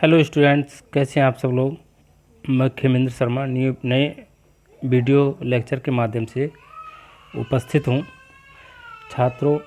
Hello students, कैसे हैं आप सब लोग। मैं खेमेंद्र शर्मा नए वीडियो लेक्चर के माध्यम से उपस्थित हूं। छात्रों,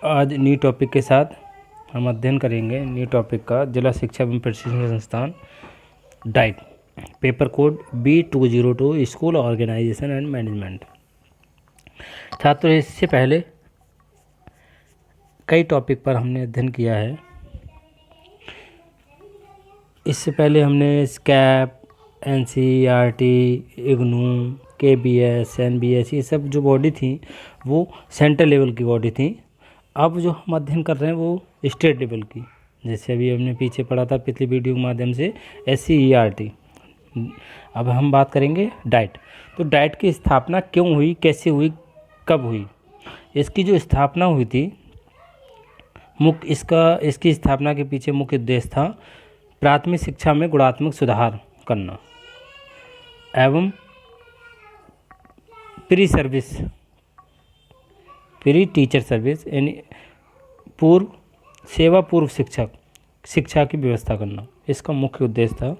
आज न्यू टॉपिक के साथ हम अध्ययन करेंगे। न्यू टॉपिक का जिला शिक्षा एवं प्रशिक्षण संस्थान DIET, paper code B202 school organisation and management. छात्रों, इससे पहले कई टॉपिक पर हमने अध्ययन किया है। इससे पहले हमने स्कैप, NCERT, इग्नू, KBS, NBS ये सब जो बॉडी थी वो सेंट्रल लेवल की बॉडी थी। अब जो हम अध्ययन कर रहे हैं वो स्टेट लेवल की, जैसे अभी हमने पीछे पढ़ा था पिछली वीडियो के माध्यम से SCERT। अब हम बात करेंगे डाइट। तो डाइट की स्थापना क्यों हुई, कैसे हुई, कब हुई। इसकी जो स्थापना हुई थी, इसकी स्थापना के पीछे मुख्य उद्देश्य था प्राथमिक शिक्षा में गुणात्मक सुधार करना एवं प्री टीचर सर्विस यानी पूर्व शिक्षा की व्यवस्था करना, इसका मुख्य उद्देश्य था।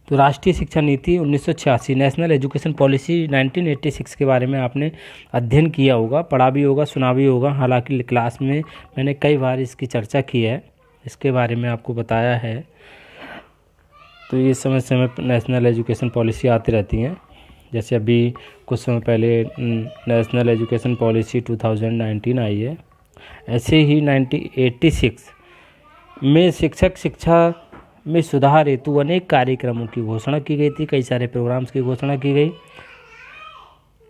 तो राष्ट्रीय शिक्षा नीति 1986, नेशनल एजुकेशन पॉलिसी 1986 के बारे में आपने अध्ययन किया होगा, पढ़ा भी होगा, सुना भी होगा। हालांकि क्लास में मैंने कई बार इसकी चर्चा की है, इसके बारे में आपको बताया है। तो ये समय समय पर नेशनल एजुकेशन पॉलिसी आती रहती हैं। जैसे अभी कुछ समय पहले नेशनल एजुकेशन पॉलिसी 2019 आई है। ऐसे ही 1986 में शिक्षा में सुधार हेतु अनेक कार्यक्रमों की घोषणा की गई थी, कई सारे प्रोग्राम्स की घोषणा की गई।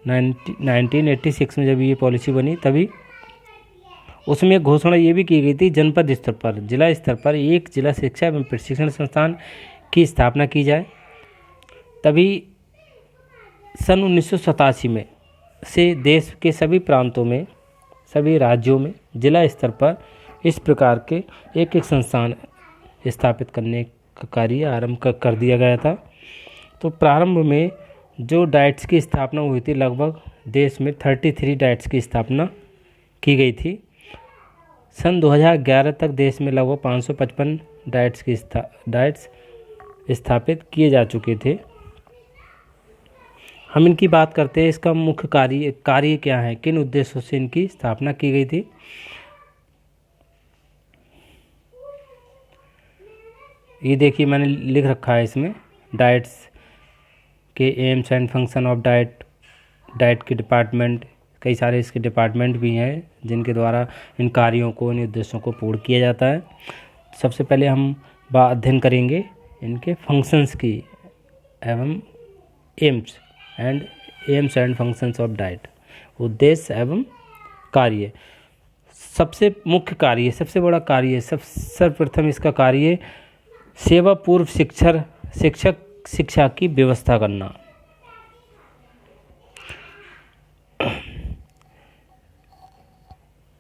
1986 में जब ये पॉलिसी बनी तभी उसमें घोषणा ये भी की गई थी जनपद स्तर पर, जिला स्तर पर एक जिला शिक्षा एवं प्रशिक्षण संस्थान की स्थापना की जाए। तभी सन 1987 में से देश के सभी प्रांतों में, सभी राज्यों में जिला स्तर पर इस प्रकार के एक संस्थान स्थापित करने का कार्य आरंभ कर दिया गया था। तो प्रारंभ में जो डाइट्स की स्थापना हुई थी, लगभग देश में 33 डाइट्स की स्थापना की गई थी। सन 2011 तक देश में लगभग 555 डाइट्स स्थापित किए जा चुके थे। हम इनकी बात करते हैं। इसका मुख्य कार्य क्या है, किन उद्देश्यों से इनकी स्थापना की गई थी। ये देखिए मैंने लिख रखा है इसमें डाइट्स के AIIMS and function of diet के डिपार्टमेंट, कई सारे इसके डिपार्टमेंट भी हैं जिनके द्वारा इन कार्यों को, इन उद्देश्यों को पूर्ण किया जाता है। सबसे पहले हम अध्ययन करेंगे इनके फंक्शंस की एवं AIIMS and functions of diet, उद्देश्य एवं कार्य। सबसे मुख्य कार्य, सबसे बड़ा कार्य, सर्वप्रथम इसका कार्य सेवा पूर्व शिक्षा की व्यवस्था करना।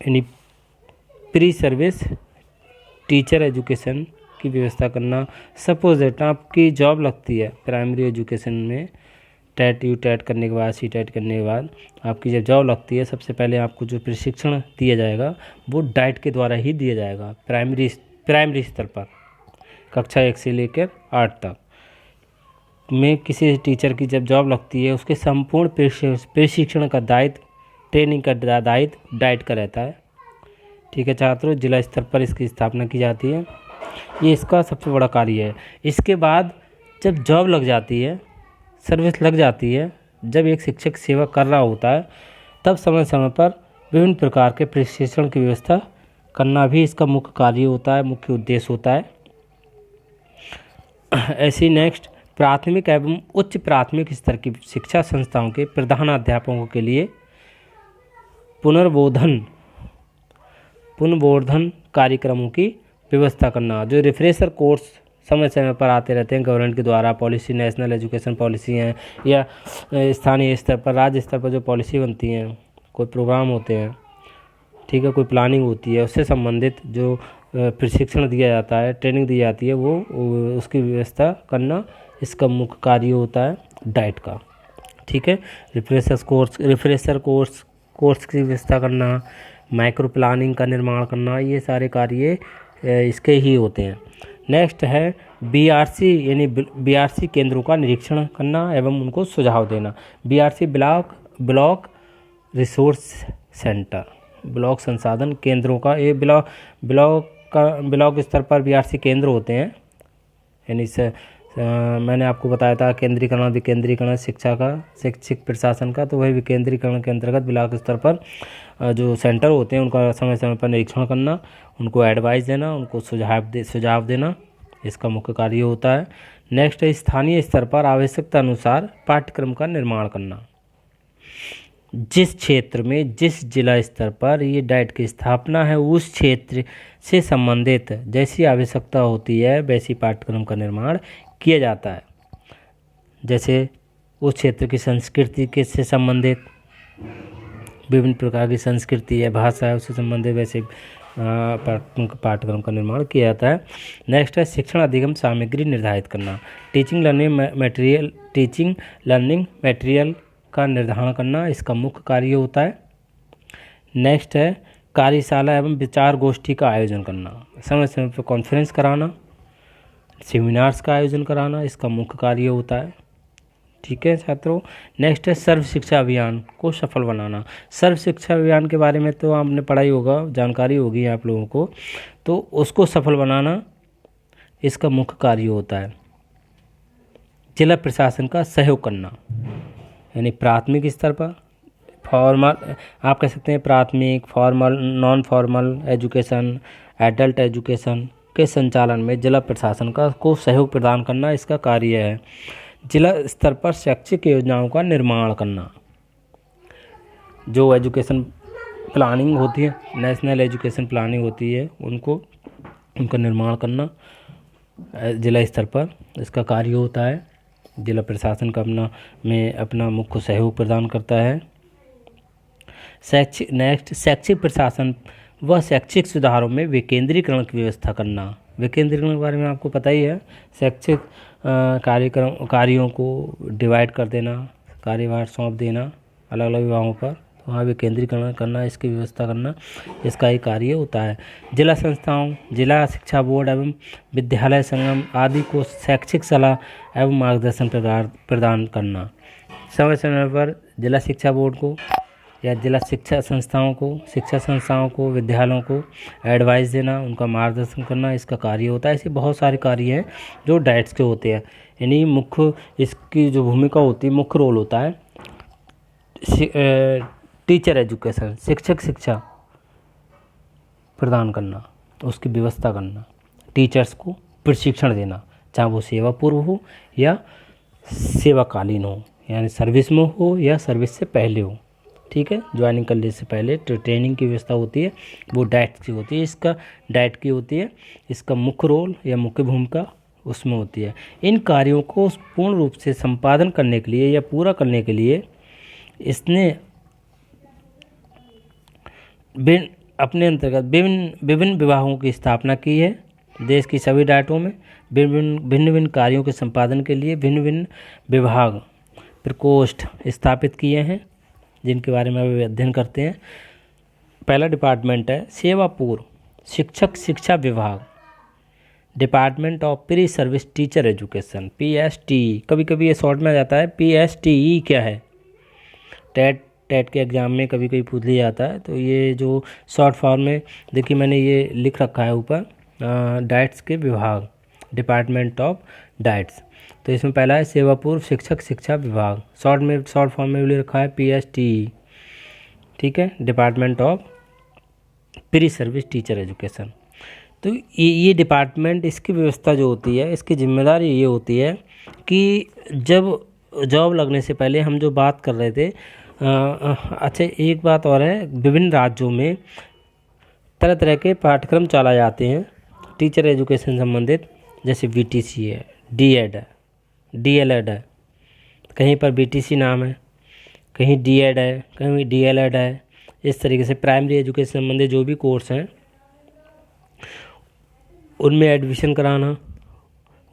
यानी प्री सर्विस टीचर एजुकेशन की व्यवस्था करना। सपोज दैट आपकी जॉब लगती है प्राइमरी एजुकेशन में, टेट करने के बाद, CTET करने के बाद आपकी जब जॉब लगती है, सबसे पहले आपको जो प्रशिक्षण दिया जाएगा वो डाइट के द्वारा ही दिया जाएगा। प्राइमरी स्तर पर कक्षा 1 से लेकर 8 तक में किसी टीचर की जब जॉब लगती है, उसके संपूर्ण प्रशिक्षण का दायित्व, ट्रेनिंग का दायित्व डाइट का रहता है। ठीक है छात्रों, जिला स्तर पर इसकी स्थापना की जाती है। ये इसका सबसे बड़ा कार्य है। इसके बाद जब जॉब लग जाती है, सर्विस लग जाती है, जब एक शिक्षक सेवा कर रहा होता है, तब समय समय पर विभिन्न प्रकार के प्रशिक्षण की व्यवस्था करना भी इसका मुख्य कार्य होता है, मुख्य उद्देश्य होता है। ऐसी नेक्स्ट, प्राथमिक एवं उच्च प्राथमिक स्तर की शिक्षा संस्थाओं के प्रधानाध्यापकों के लिए पुनर्बोधन कार्यक्रमों की व्यवस्था करना। जो रिफ्रेशर कोर्स समय समय पर आते रहते हैं गवर्नमेंट के द्वारा, पॉलिसी, नेशनल एजुकेशन पॉलिसी हैं या स्थानीय स्तर पर, राज्य स्तर पर जो पॉलिसी बनती हैं, कोई प्रोग्राम होते हैं, ठीक है, कोई प्लानिंग होती है, उससे संबंधित जो प्रशिक्षण दिया जाता है, ट्रेनिंग दी जाती है, वो उसकी व्यवस्था करना इसका मुख्य कार्य होता है डाइट का। ठीक है, रिफ्रेशर कोर्स की व्यवस्था करना, माइक्रो प्लानिंग का निर्माण करना, ये सारे कार्य इसके ही होते हैं। नेक्स्ट है बीआरसी यानी बीआरसी केंद्रों का निरीक्षण करना एवं उनको सुझाव देना। BRC block resource centre, block संसाधन केंद्रों का, ये ब्लॉक स्तर पर बीआरसी केंद्र होते हैं। यानी मैंने आपको बताया था केंद्रीकरण विकेंद्रीकरण शिक्षा का, शैक्षिक प्रशासन का, तो वही विकेंद्रीकरण के अंतर्गत ब्लॉक स्तर पर जो सेंटर होते हैं उनका समय समय पर निरीक्षण करना, उनको एडवाइस देना, उनको सुझाव देना, इसका मुख्य कार्य होता है। नेक्स्ट है स्थानीय स्तर पर आवश्यकता अनुसार पाठ्यक्रम का निर्माण करना। जिस क्षेत्र में जिस जिला स्तर पर ये डाइट की स्थापना है उस क्षेत्र से संबंधित जैसी आवश्यकता होती है वैसी पाठ्यक्रम का निर्माण किया जाता है। जैसे उस क्षेत्र की संस्कृति के से संबंधित विभिन्न प्रकार की संस्कृति है, भाषा है, उससे संबंधित वैसे पाठ्यक्रम का निर्माण किया जाता है। नेक्स्ट है शिक्षण अधिगम सामग्री निर्धारित करना। टीचिंग लर्निंग मटेरियल का निर्धारण करना इसका मुख्य कार्य होता है। नेक्स्ट है कार्यशाला एवं विचार गोष्ठी का आयोजन करना, समय समय पर कॉन्फ्रेंस कराना, सेमिनार्स का आयोजन कराना इसका मुख्य कार्य होता है। ठीक है छात्रों। नेक्स्ट है सर्व शिक्षा अभियान को सफल बनाना। सर्व शिक्षा अभियान के बारे में तो आपने पढ़ा ही होगा, जानकारी होगी आप लोगों को, तो उसको सफल बनाना इसका मुख्य कार्य होता है। जिला प्रशासन का सहयोग करना, यानी प्राथमिक स्तर पर फॉर्मल, आप कह सकते हैं प्राथमिक, formal, non formal education, adult education के संचालन में जिला प्रशासन को सहयोग प्रदान करना इसका कार्य है। जिला स्तर पर शैक्षिक योजनाओं का निर्माण करना, जो एजुकेशन प्लानिंग होती है, नेशनल एजुकेशन प्लानिंग होती है, उनका निर्माण करना जिला स्तर पर इसका कार्य होता है। जिला प्रशासन का अपना मुख्य सहयोग प्रदान करता है। शैक्षिक प्रशासन व शैक्षिक सुधारों में विकेंद्रीकरण की व्यवस्था करना। विकेंद्रीकरण के बारे में आपको पता ही है, शैक्षिक कार्यों को डिवाइड कर देना, कार्यभार सौंप देना अलग अलग विभागों पर, तो वहाँ विकेंद्रीकरण करना, इसकी व्यवस्था करना इसका ही कार्य होता है। जिला संस्थाओं, जिला शिक्षा बोर्ड एवं विद्यालय संगम आदि को शैक्षिक सलाह एवं मार्गदर्शन प्रदान करना। समय समय पर जिला शिक्षा बोर्ड को या जिला शिक्षा संस्थाओं को विद्यालयों को एडवाइस देना, उनका मार्गदर्शन करना इसका कार्य होता है। ऐसे बहुत सारे कार्य हैं जो डाइट्स के होते हैं। यानी मुख्य इसकी जो भूमिका होती है, मुख्य रोल होता है टीचर एजुकेशन, शिक्षक शिक्षा प्रदान करना, उसकी व्यवस्था करना, टीचर्स को प्रशिक्षण देना, चाहे वो सेवा पूर्व हो या सेवाकालीन हो, यानी सर्विस में हो या सर्विस से पहले हो। ठीक है, ज्वाइनिंग करने से पहले ट्रेनिंग की व्यवस्था होती है, वो डाइट की होती है। इसका मुख्य रोल या मुख्य भूमिका उसमें होती है। इन कार्यों को पूर्ण रूप से संपादन करने के लिए या पूरा करने के लिए इसने अपने अंतर्गत विभिन्न विभागों की स्थापना की है। देश की सभी डाइटों में भिन्न कार्यों के संपादन के लिए भिन्न विभाग प्रकोष्ठ स्थापित किए हैं, जिनके बारे में अभी अध्ययन करते हैं। पहला डिपार्टमेंट है सेवा पूर्व शिक्षक शिक्षा विभाग, department of pre service teacher education, PSTE। कभी कभी ये शॉर्ट में आ जाता है। PSTE क्या है, टेट के एग्ज़ाम में कभी कभी पूछ लिया जाता है, तो ये जो शॉर्ट फॉर्म में देखिए मैंने ये लिख रखा है ऊपर, डाइट्स के विभाग, डिपार्टमेंट ऑफ डाइट्स। तो इसमें पहला है सेवा पूर्व शिक्षक शिक्षा विभाग, शॉर्ट फॉर्म में भी रखा है PSTE। ठीक है, department of pre service teacher education. तो ये डिपार्टमेंट, इसकी व्यवस्था जो होती है, इसकी जिम्मेदारी ये होती है कि जब जॉब लगने से पहले हम जो बात कर रहे थे, अच्छा एक बात और है, विभिन्न राज्यों में तरह तरह के पाठ्यक्रम चलाए जाते हैं टीचर एजुकेशन संबंधित, जैसे BTC है, DED है, DLED है, कहीं पर BTC नाम है, कहीं DED है, कहीं DLED है। इस तरीके से प्राइमरी एजुकेशन संबंधित जो भी कोर्स हैं उनमें एडमिशन कराना,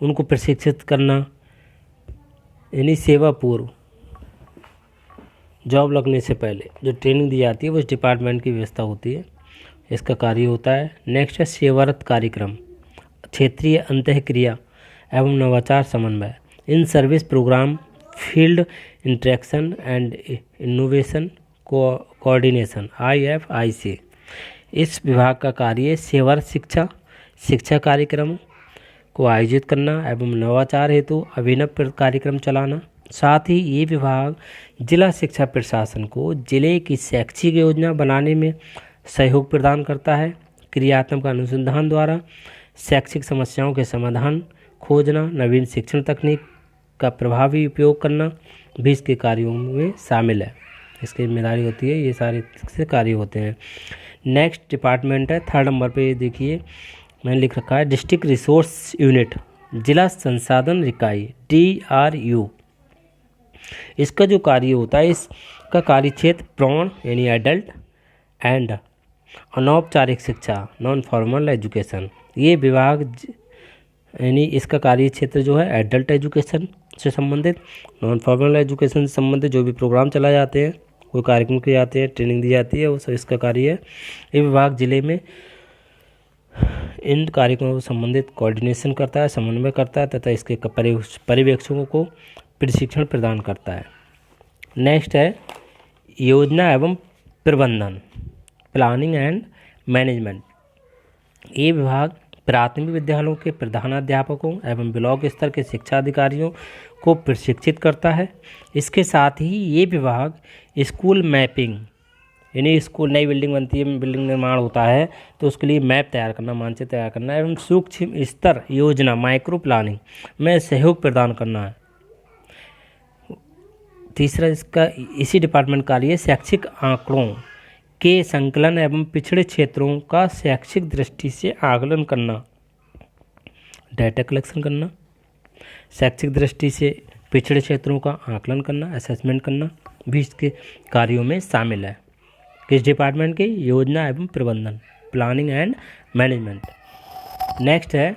उनको प्रशिक्षित करना, यानी सेवा पूर्व जॉब लगने से पहले जो ट्रेनिंग दी जाती है वो इस डिपार्टमेंट की व्यवस्था होती है। इसका कार्य होता है। नेक्स्ट है सेवारत कार्यक्रम, क्षेत्रीय अंतःक्रिया एवं नवाचार समन्वय, in service programme, field interaction and innovation coordination, IFIC। इस विभाग का कार्य सेवारत शिक्षा कार्यक्रम को आयोजित करना एवं नवाचार हेतु अभिनव कार्यक्रम चलाना। साथ ही ये विभाग जिला शिक्षा प्रशासन को जिले की शैक्षिक योजना बनाने में सहयोग प्रदान करता है। क्रियात्मक अनुसंधान द्वारा शैक्षिक समस्याओं के समाधान खोजना, नवीन शिक्षण तकनीक का प्रभावी उपयोग करना भी इसके कार्यों में शामिल है। इसकी जिम्मेदारी होती है, ये सारे से कार्य होते हैं। नेक्स्ट डिपार्टमेंट है 3rd नंबर पे, देखिए मैंने लिख रखा है डिस्ट्रिक्ट रिसोर्स यूनिट, जिला संसाधन इकाई, DRU। इसका जो कार्य होता है, इसका कार्य क्षेत्र प्रौढ़ यानी एडल्ट एंड अनौपचारिक शिक्षा, नॉन फॉर्मल एजुकेशन। ये विभाग यानी इसका कार्य क्षेत्र जो है एडल्ट एजुकेशन से संबंधित, नॉन फॉर्मल एजुकेशन से संबंधित जो भी प्रोग्राम चलाए जाते हैं, कोई कार्यक्रम किए जाते हैं, ट्रेनिंग दी जाती है, वो सब इसका कार्य है। ये विभाग जिले में इन कार्यक्रमों से संबंधित कोऑर्डिनेशन करता है, समन्वय करता है तथा इसके पर्यवेक्षकों को प्रशिक्षण प्रदान करता है। नेक्स्ट है योजना एवं प्रबंधन, प्लानिंग एंड मैनेजमेंट। ये विभाग प्राथमिक विद्यालयों के प्रधानाध्यापकों एवं ब्लॉक स्तर के शिक्षा अधिकारियों को प्रशिक्षित करता है। इसके साथ ही ये विभाग स्कूल मैपिंग, यानी स्कूल नई बिल्डिंग बनती है, बिल्डिंग निर्माण होता है तो उसके लिए मैप तैयार करना, मानचित्र तैयार करना एवं सूक्ष्म स्तर योजना, माइक्रो प्लानिंग में सहयोग प्रदान करना है। तीसरा इसका इसी डिपार्टमेंट का लिए शैक्षिक आंकड़ों के संकलन एवं पिछड़े क्षेत्रों का शैक्षिक दृष्टि से आकलन करना, डाटा कलेक्शन करना, शैक्षिक दृष्टि से पिछड़े क्षेत्रों का आकलन करना, असेसमेंट करना भी इसके कार्यों में शामिल है। किस डिपार्टमेंट के? योजना एवं प्रबंधन, प्लानिंग एंड मैनेजमेंट। नेक्स्ट है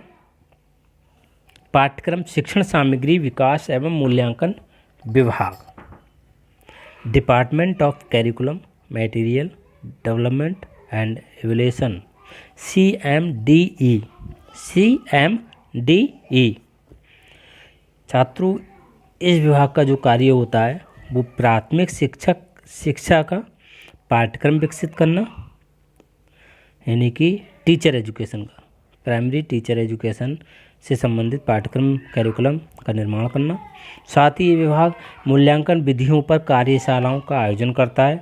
पाठ्यक्रम शिक्षण सामग्री विकास एवं मूल्यांकन विभाग, department of curriculum material development and evaluation, CMDE। छात्रों, इस विभाग का जो कार्य होता है वो प्राथमिक शिक्षा का पाठ्यक्रम विकसित करना, यानी कि टीचर एजुकेशन का, प्राइमरी टीचर एजुकेशन से संबंधित पाठ्यक्रम कैरिकुलम का निर्माण करना। साथ ही ये विभाग मूल्यांकन विधियों पर कार्यशालाओं का आयोजन करता है,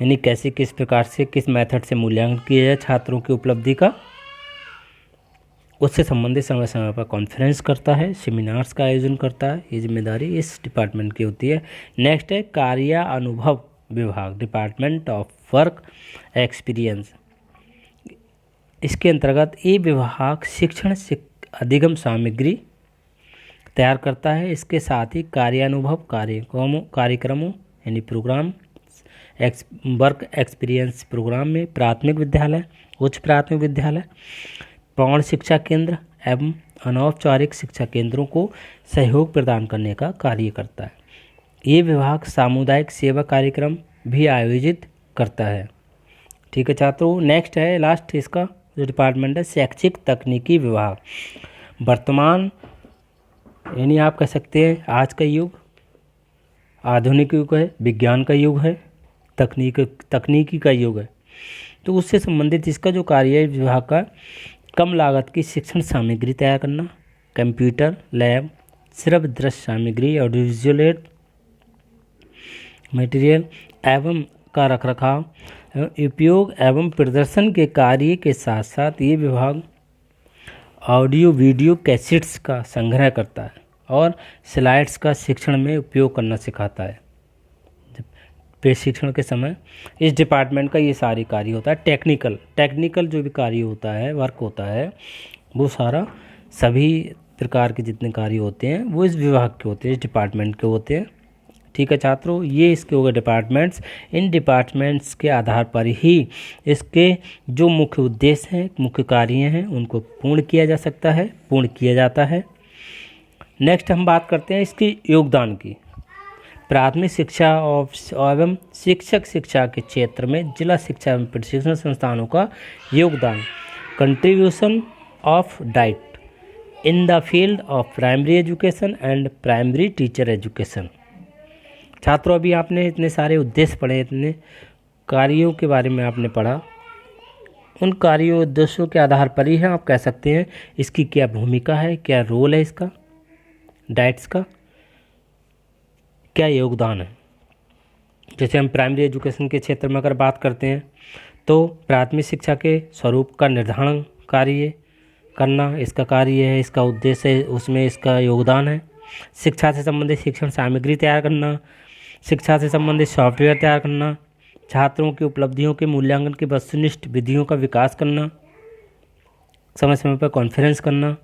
यानी कैसे किस प्रकार से किस मेथड से मूल्यांकन किया जाए छात्रों की उपलब्धि का, उससे संबंधित समय समय पर कॉन्फ्रेंस करता है, सेमिनार्स का आयोजन करता है। ये जिम्मेदारी इस डिपार्टमेंट की होती है। नेक्स्ट है कार्यानुभव विभाग, डिपार्टमेंट ऑफ वर्क एक्सपीरियंस। इसके अंतर्गत ये विभाग शिक्षण अधिगम सामग्री तैयार करता है। इसके साथ ही कार्यानुभव कार्यक्रमों यानी प्रोग्राम, वर्क एक्सपीरियंस प्रोग्राम में प्राथमिक विद्यालय, उच्च प्राथमिक विद्यालय, प्रौढ़ शिक्षा केंद्र एवं अनौपचारिक शिक्षा केंद्रों को सहयोग प्रदान करने का कार्य करता है। ये विभाग सामुदायिक सेवा कार्यक्रम भी आयोजित करता है। ठीक है छात्रों, नेक्स्ट है लास्ट इसका जो डिपार्टमेंट है शैक्षिक तकनीकी विभाग। वर्तमान यानी आप कह सकते हैं आज का युग आधुनिक युग है, विज्ञान का युग है, तकनीकी का युग है, तो उससे संबंधित इसका जो कार्य है विभाग का कम लागत की शिक्षण सामग्री तैयार करना, कंप्यूटर लैब, सिर्फ दृश्य सामग्री और विजुअल एड मटेरियल एवं का रखरखाव, उपयोग एवं प्रदर्शन के कार्य के साथ साथ ये विभाग ऑडियो वीडियो कैसेट्स का संग्रह करता है और स्लाइड्स का शिक्षण में उपयोग करना सिखाता है। प्रशिक्षण के समय इस डिपार्टमेंट का ये सारी कार्य होता है। टेक्निकल जो भी कार्य होता है, वर्क होता है, वो सारा सभी प्रकार के जितने कार्य होते हैं वो इस विभाग के होते हैं, इस डिपार्टमेंट के होते हैं। ठीक है छात्रों, ये इसके हो गए डिपार्टमेंट्स। इन डिपार्टमेंट्स के आधार पर ही इसके जो मुख्य उद्देश्य हैं, मुख्य कार्य हैं, उनको पूर्ण किया जाता है। नेक्स्ट हम बात करते हैं इसके योगदान की। प्राथमिक शिक्षा एवं शिक्षक शिक्षा के क्षेत्र में जिला शिक्षा एवं प्रशिक्षण संस्थानों का योगदान। Contribution of diet in the field of primary education and primary teacher education. छात्रों, अभी आपने इतने सारे उद्देश्य पढ़े, इतने कार्यों के बारे में आपने पढ़ा। उन कार्यों उद्देश्यों के आधार पर ही है आप कह सकते हैं इसकी क्या भूमिका है, क्या रोल है इसका, डाइट्स का क्या योगदान है। जैसे हम प्राइमरी एजुकेशन के क्षेत्र में अगर बात करते हैं तो प्राथमिक शिक्षा के स्वरूप का निर्धारण कार्य करना इसका कार्य है, इसका उद्देश्य है, उसमें इसका योगदान है। शिक्षा से संबंधित शिक्षण सामग्री तैयार करना, शिक्षा से संबंधित सॉफ्टवेयर तैयार करना, छात्रों की उपलब्धियों के मूल्यांकन की वस्तुनिष्ठ विधियों का विकास करना, समय समय पर कॉन्फ्रेंस करना,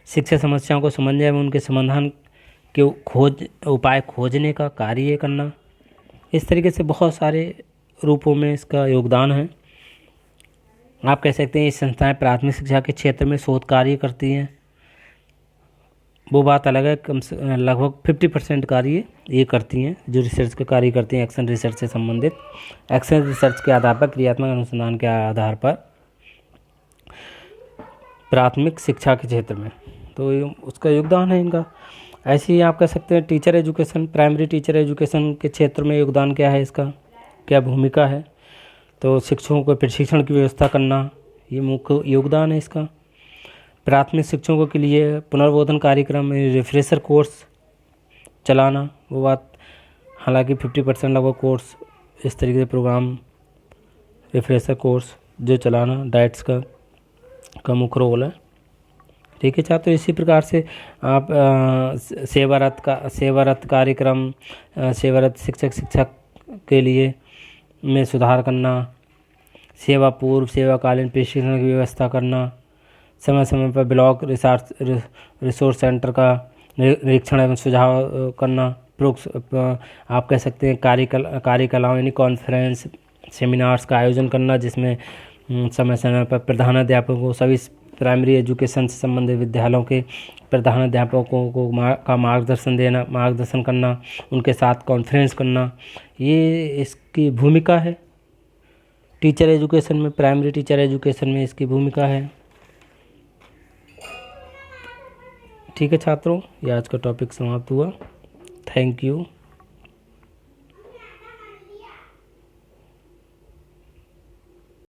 शिक्षा समस्याओं को समझने एवं उनके समाधान के उपाय खोजने का कार्य करना। इस तरीके से बहुत सारे रूपों में इसका योगदान है। आप कह सकते हैं ये संस्थाएं प्राथमिक शिक्षा के क्षेत्र में शोध कार्य करती हैं, वो बात अलग है। कम से लगभग 50% कार्य ये करती हैं जो रिसर्च का कार्य करती हैं, एक्शन रिसर्च से संबंधित। एक्शन रिसर्च के आधार पर, क्रियात्मक अनुसंधान के आधार पर प्राथमिक शिक्षा के क्षेत्र में, तो उसका योगदान है इनका। ऐसे ही आप कह सकते हैं teacher education, primary teacher education के क्षेत्र में योगदान क्या है, इसका क्या भूमिका है। तो शिक्षकों को प्रशिक्षण की व्यवस्था करना, ये मुख्य योगदान है इसका। प्राथमिक शिक्षकों के लिए पुनर्बोधन कार्यक्रम, रिफ्रेशर कोर्स चलाना, वो बात हालांकि 50% लगभग कोर्स इस तरीके से प्रोग्राम रिफ्रेशर कोर्स जो चलाना डाइट्स का मुख्य रोल है। ठीक है छात्रों, इसी प्रकार से आप सेवारत कार्यक्रम, सेवारत शिक्षक शिक्षा के लिए में सुधार करना, सेवा पूर्व सेवाकालीन प्रशिक्षण की व्यवस्था करना, समय समय पर ब्लॉक रिसोर्स सेंटर का निरीक्षण एवं सुझाव करना, आप कह सकते हैं कार्यकलाओं यानी कॉन्फ्रेंस सेमिनार्स का आयोजन करना, जिसमें समय समय पर प्रधानाध्यापकों को, सभी प्राइमरी एजुकेशन से संबंधित विद्यालयों के प्रधानाध्यापकों को का मार्गदर्शन करना, उनके साथ कॉन्फ्रेंस करना, ये इसकी भूमिका है। टीचर एजुकेशन में, प्राइमरी टीचर एजुकेशन में इसकी भूमिका है। ठीक है छात्रों, ये आज का टॉपिक समाप्त हुआ। Thank you.